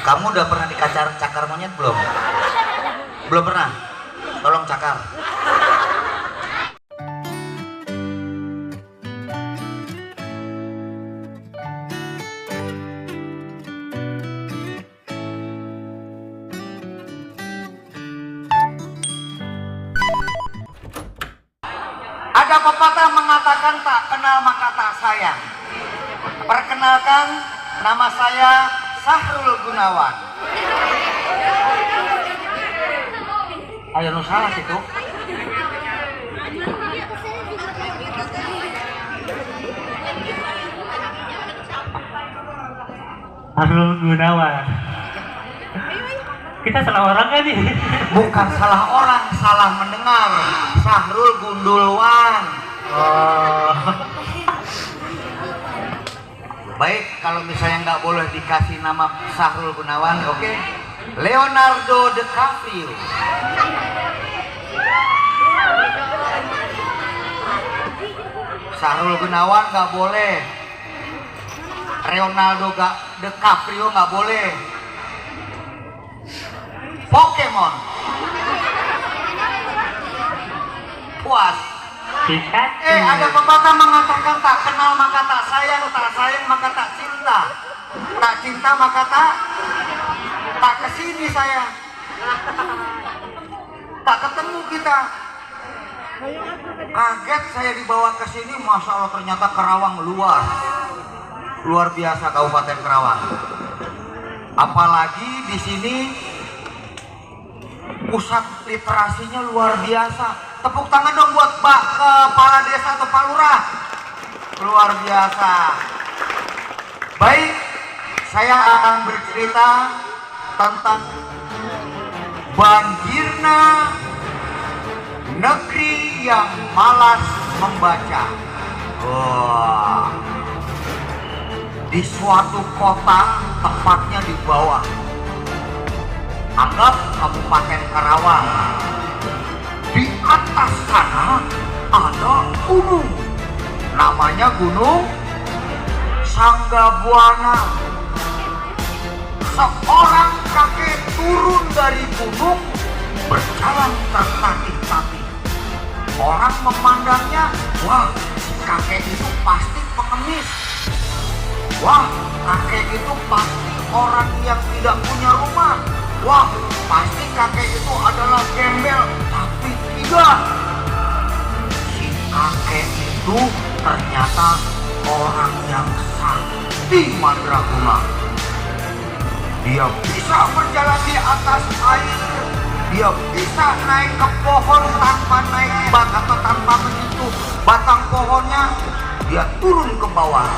Kamu udah pernah cakar monyet belum? Belum pernah? Tolong cakar. Ada pepatah mengatakan tak kenal maka tak sayang. Perkenalkan, nama saya Sahrul Gunawan. Ayo nu salah situ. Sahrul Gunawan. Kita salah orang kan nih? Bukan salah orang, salah mendengar. Sahrul Gundulwan. Oh. Baik, kalau misalnya nggak boleh dikasih nama Sahrul Gunawan, oke? Leonardo DiCaprio. Sahrul Gunawan nggak boleh. Leonardo DiCaprio nggak boleh. Pokemon. Puas. Pikachu. Ada pepatah mengatakan tak kenal maka tak sayang maka tak cinta. Tak cinta maka tak kesini saya. Tak ketemu kita. Kaget saya dibawa ke sini, masya Allah ternyata Karawang luar biasa Kabupaten Karawang. Apalagi di sini pusat literasinya luar biasa. Tepuk tangan dong buat Pak Kepala Desa atau Pak Lurah. Luar biasa. Baik, saya akan bercerita tentang banjirna negeri yang malas membaca. Wah. Di suatu kota, tepatnya di bawah, anggap Kabupaten Karawang. Di atas sana ada gunung, namanya Gunung Sanggabuana. Seorang kakek turun dari gunung berjalan tertatih-tatih. Orang memandangnya, wah, si kakek itu pasti pengemis. Wah, kakek itu pasti orang yang tidak punya rumah. Wah, pasti kakek itu adalah gembel. Tapi tidak. Si kakek itu ternyata orang yang sakti mandraguna. Dia bisa berjalan di atas air. Dia bisa naik ke pohon tanpa naik bak atau tanpa menyentuh batang pohonnya. Dia turun ke bawah.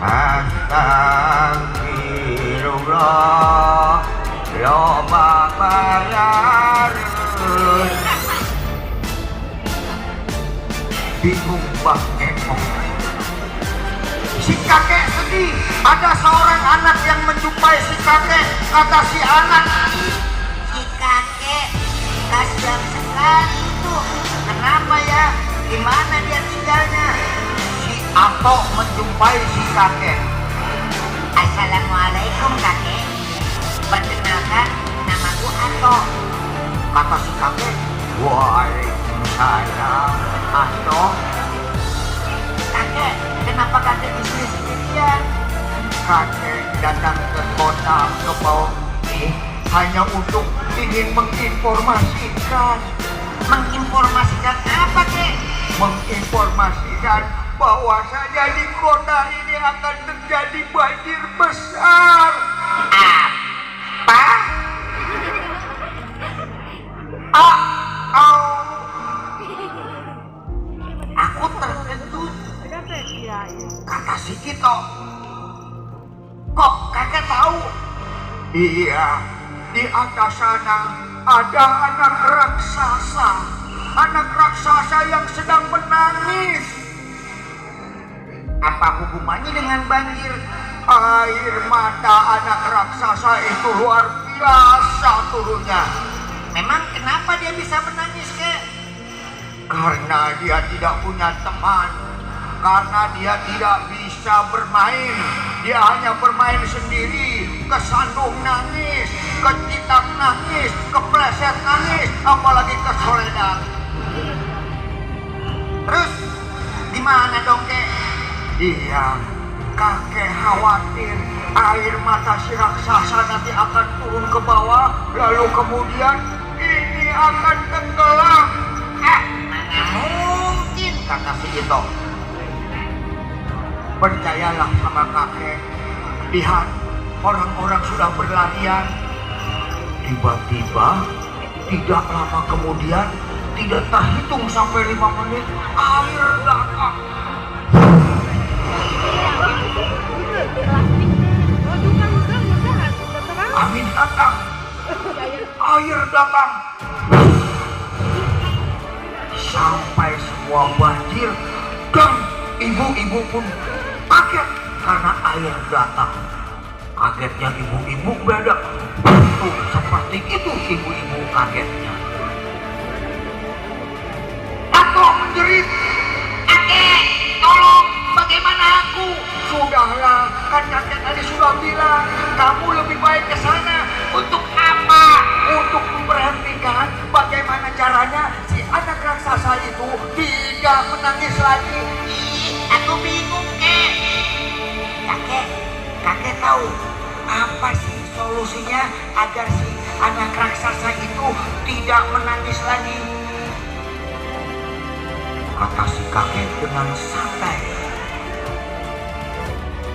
Astagfirullah, loba bayareun. Bingung Mbah Epok. Si kakek sedih. Ada seorang anak yang menjumpai si kakek. Kata si anak, si kakek kasihan sekali tuh. Kenapa ya? Gimana dia tinggalnya? Si Ato menjumpai si kakek. Assalamualaikum kakek. Perkenalkan, namaku Ato. Kata si kakek, waalaikumsalam Ato. Kakek, kenapa kakek di sini sendirian? Kakek datang ke kota ke bawah ini hanya untuk ingin menginformasikan. Menginformasikan apa, kek? Menginformasikan bahwasanya di kota ini akan terjadi banjir besar. Apa? Aku terkejut. Kata si Kito, kok kakek tahu? Iya, di atas sana ada anak raksasa. Anak raksasa yang sedang menangis. Apa hubungannya dengan banjir? Air mata anak raksasa itu luar biasa turunnya. Memang kenapa dia bisa menangis, kek? Karena dia tidak punya teman. Karena dia tidak bisa bisa bermain. Dia hanya bermain sendiri, kesandung nangis, kecitak nangis, kepleset nangis, apalagi kesoledan. Terus gimana dong kek? Iya, kakek khawatir air mata si raksasa nanti akan turun ke bawah, lalu kemudian ini akan tenggelam. Mana mungkin, kata si Ito. Percayalah sama kakek. Lihat, orang-orang sudah berlarian. Tiba-tiba, tidak lama kemudian, tidak terhitung sampai 5 menit, air datang. Angin datang, air datang, sampai semua banjir dan ibu-ibu pun kaget karena air datang. Kagetnya ibu-ibu beda, tuh seperti itu ibu-ibu kagetnya. Atau menjerit, kakek, tolong, bagaimana aku? Sudahlah, kan kakek tadi sudah bilang, kamu lebih baik ke sana. Untuk apa? Untuk memberhentikan bagaimana caranya si anak raksasa itu tidak menangis lagi. Aku bingung, kek. Kakek tahu apa sih solusinya agar si anak raksasa itu tidak menangis lagi? Kata si kakek dengan santai.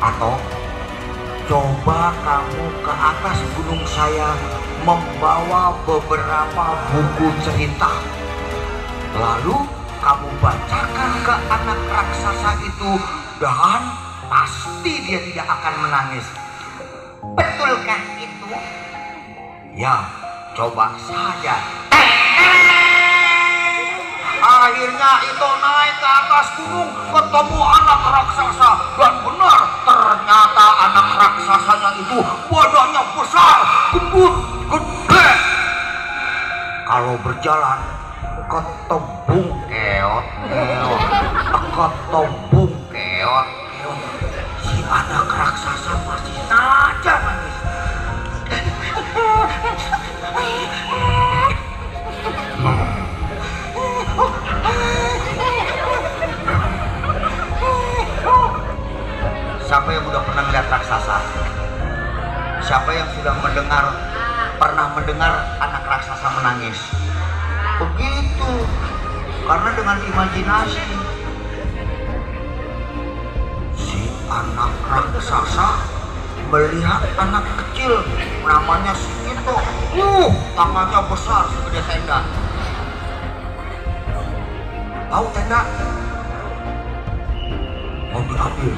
Atau coba kamu ke atas gunung saya membawa beberapa buku cerita. Lalu kamu bacakan ke anak raksasa itu dan pasti dia tidak akan menangis. Betulkah itu? Ya, coba saja. Akhirnya itu naik ke atas gunung, ketemu anak raksasa, dan benar ternyata anak raksasanya itu badannya besar, gendut, gede. Kalau berjalan ketembung keot, ketembung keot. Si anak raksasa masih saja nangis. Siapa yang sudah pernah melihat raksasa? Siapa yang sudah pernah mendengar anak raksasa menangis? Begitu, karena dengan imajinasi si anak raksasa melihat anak kecil namanya si Ito. Tangannya besar segede tenda. Tahu tenda? Mau diambil.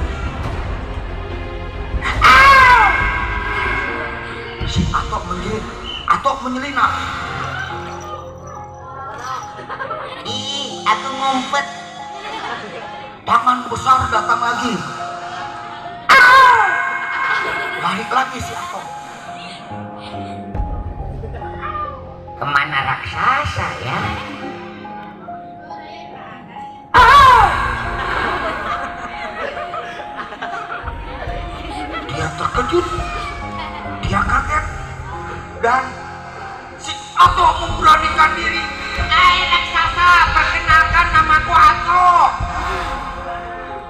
Si Atok menyelinap. Aku ngumpet. Tangan besar datang lagi. Balik lagi si Atok. Kemana raksasa ya? Dia terkejut. Dia kaget. Dan si Atok memberanikan diri. Raksasa, perkenalkan namaku Atok.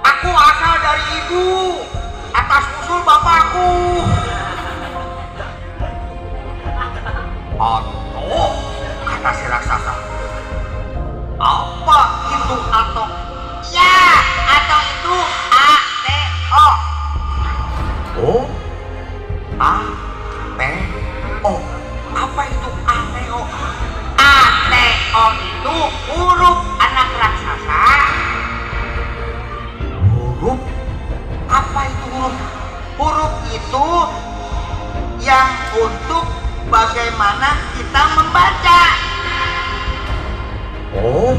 Aku asal dari ibu atas usul bapakku. Atok, kata si raksasa. Apa itu Atok? Ya, Atok itu A-T-O. Oh, A-T-O. Apa itu A-T-O? A-T-O itu huruf anak raksasa. Huruf? Apa itu huruf? Huruf itu yang untuk bagaimana kita membaca. Oh,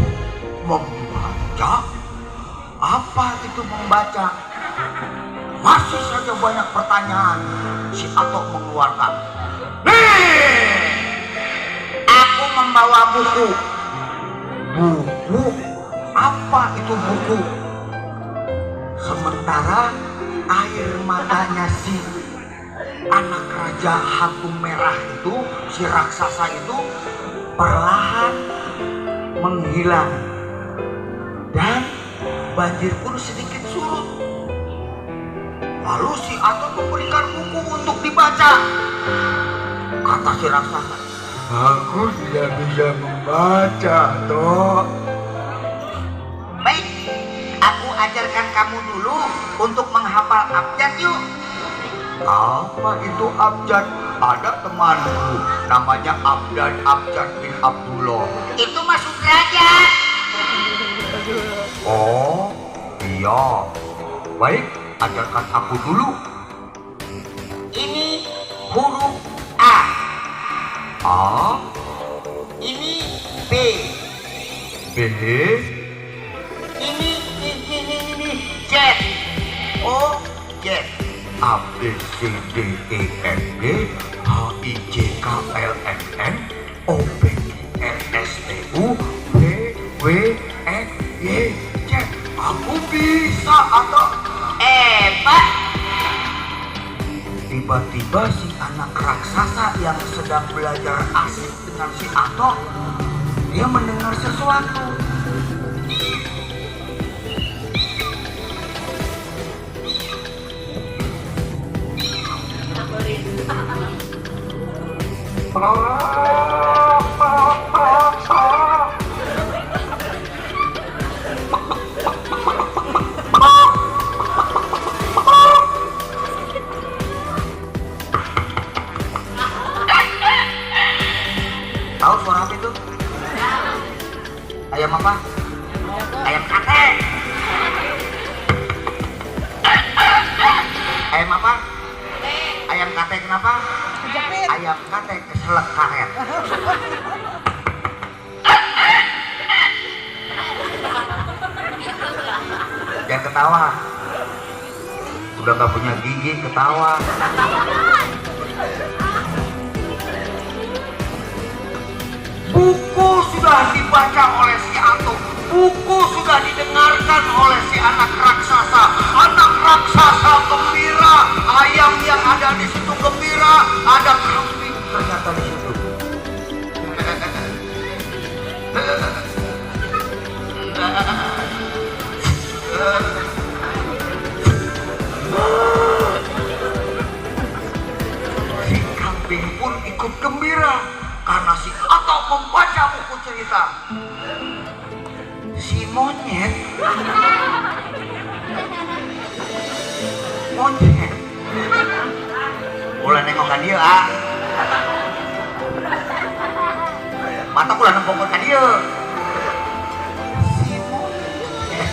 membaca? Apa itu membaca? Masih saja banyak pertanyaan. Si Atok mengeluarkan. Nih, aku membawa buku. Buku? Apa itu buku? Sementara air matanya si anak raja hantu merah itu, si raksasa itu perlahan menghilang dan banjir pun sedikit surut. Lalu si Ato memberikan buku untuk dibaca. Kata si raksasa, Aku tidak bisa membaca, Toh. baik, aku ajarkan kamu dulu untuk menghafal abjad yuk. Apa itu abjad? Ada temanku namanya Abjad bin Abdullah. Itu masuk derajat. Oh, iya. Baik, ajarkan aku dulu. Ini huruf A. A, Ini B. B, Ini Z. O, Z. A, B, C, D, E, F, G, H, I, J, K, L, M, N, O, P, Q, R, S, T, U, V, W, X, Y, Z. Aku bisa, atau Pak. tiba-tiba si anak raksasa yang sedang belajar asik dengan si Ato, dia mendengar sesuatu. Tahu suara apa itu? Ayam apa? Ayam kate. Ayam apa? Ayam kate kenapa? Ayam kate keselak karet. Jangan ketawa. Udah gak punya gigi ketawa. Buku sudah dibaca oleh si Ato. Buku sudah didengarkan oleh si anak raksasa. Anak raksasa gembira. Ayam yang ada di situ gembira. Ada kambing ternyata di situ. Si kambing pun ikut gembira karena si Ato membaca buku cerita. Si monyet mulai nengokan dia mata kula nempok ka dia. Si monyet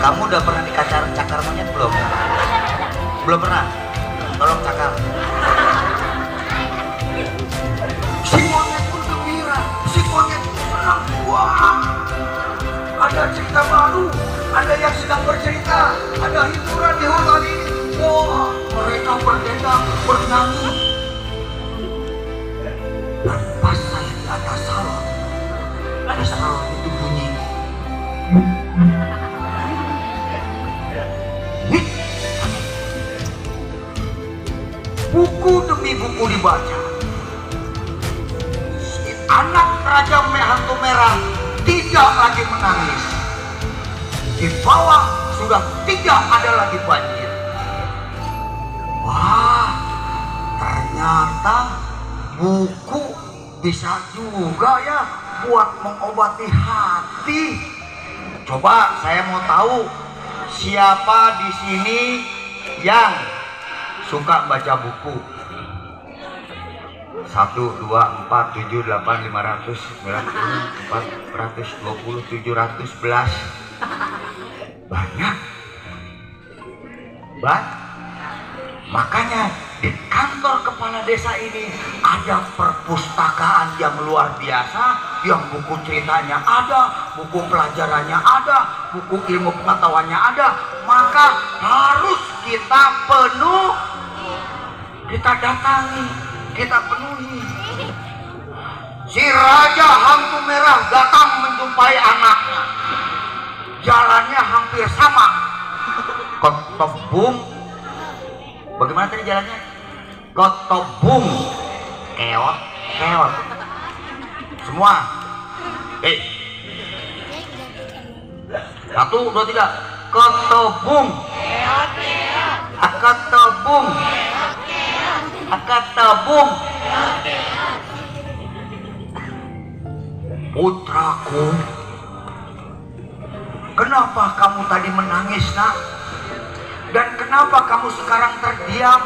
kamu udah pernah cakar monyet belum? Belum pernah? Tolong cakar. Si monyet pun gembira. Si monyet pun senang. Wah, ada cerita baru. Ada yang sedang bercerita. Ada hiburan di hutan ini. Wah, mereka berdendang, bernyanyi. Dan pas saya di atas salon, salon itu bunyi. Buku demi buku dibaca. Si anak Raja Hantu Merah tidak lagi menangis. Di bawah sudah tidak ada lagi banjir. Wah, ternyata buku bisa juga ya buat mengobati hati. Coba saya mau tahu siapa di sini yang suka baca buku. 1, 2, 4, 7, 8, 500, 90, 420, 711. Banyak. Makanya di kantor kepala desa ini ada perpustakaan yang luar biasa, yang buku ceritanya ada, buku pelajarannya ada, buku ilmu pengetahuannya ada, maka harus kita kita datangi, kita penuhi. Si Raja Hantu Merah datang menjumpai anaknya. Jalannya hampir sama. Ketebung. Bagaimana tadi jalannya? Ketebung. Keot, keot. Semua. Satu, dua, tiga. Ketebung. Ketebung. Ketebung. Putraku, kenapa kamu tadi menangis, nak? Dan kenapa kamu sekarang terdiam?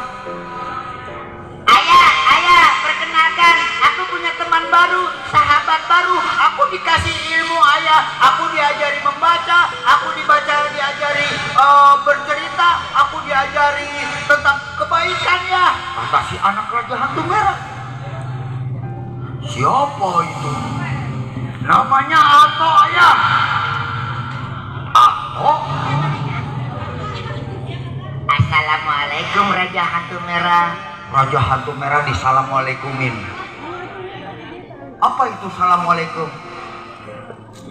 Ayah, perkenalkan, aku punya teman baru, sahabat baru. Aku dikasih ilmu, ayah. Aku diajari membaca, aku diajari bercerita, aku diajari tentang kebaikannya. Kata si anak Raja Hantu Merah. Siapa itu? Namanya Ato, ayah. Ato? Assalamualaikum Raja Hantu Merah. Raja Hantu Merah disalamualaikumin. Apa itu assalamualaikum?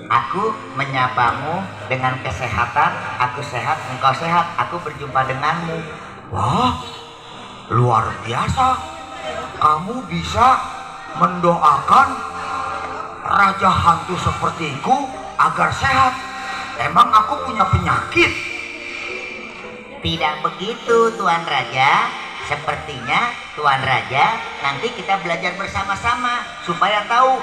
Aku menyapamu dengan kesehatan. Aku sehat, engkau sehat. Aku berjumpa denganmu. Wah, luar biasa. Kamu bisa mendoakan Raja Hantu sepertiku agar sehat. Emang aku punya penyakit? Tidak begitu, Tuan Raja. Sepertinya Tuan Raja nanti kita belajar bersama-sama supaya tahu.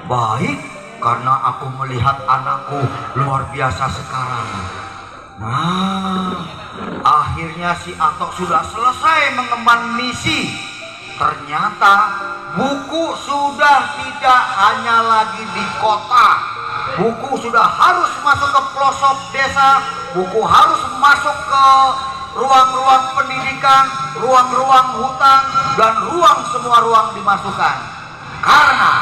Baik, karena aku melihat anakku luar biasa sekarang. Nah, akhirnya si Atok sudah selesai mengemban misi. Ternyata buku sudah tidak hanya lagi di kota. Buku sudah harus masuk ke pelosok desa. Buku harus masuk ke ruang-ruang pendidikan, ruang-ruang hutan, dan semua ruang dimasukkan. Karena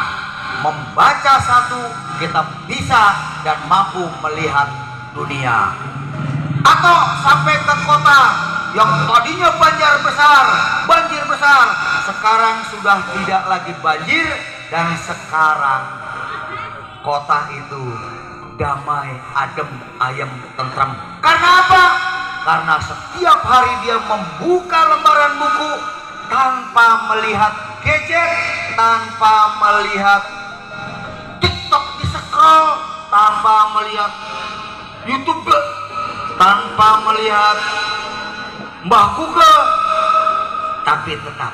membaca satu, kita bisa dan mampu melihat dunia. Atau sampai ke kota yang tadinya banjir besar, sekarang sudah tidak lagi banjir, dan sekarang kota itu damai, adem, ayem, tentram. Karena apa? Karena setiap hari dia membuka lembaran buku tanpa melihat gadget, tanpa melihat TikTok di scroll, tanpa melihat YouTube, tanpa melihat Mbah Google, tapi tetap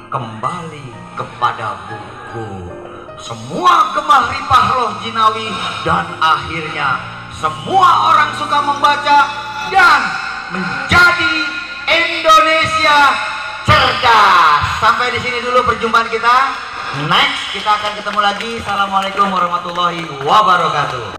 kembali kepada buku. Semua gemah ripah roh jinawi, dan akhirnya semua orang suka membaca dan menjadi Indonesia cerdas. Sampai di sini dulu perjumpaan kita. Next kita akan ketemu lagi. Assalamualaikum warahmatullahi wabarakatuh.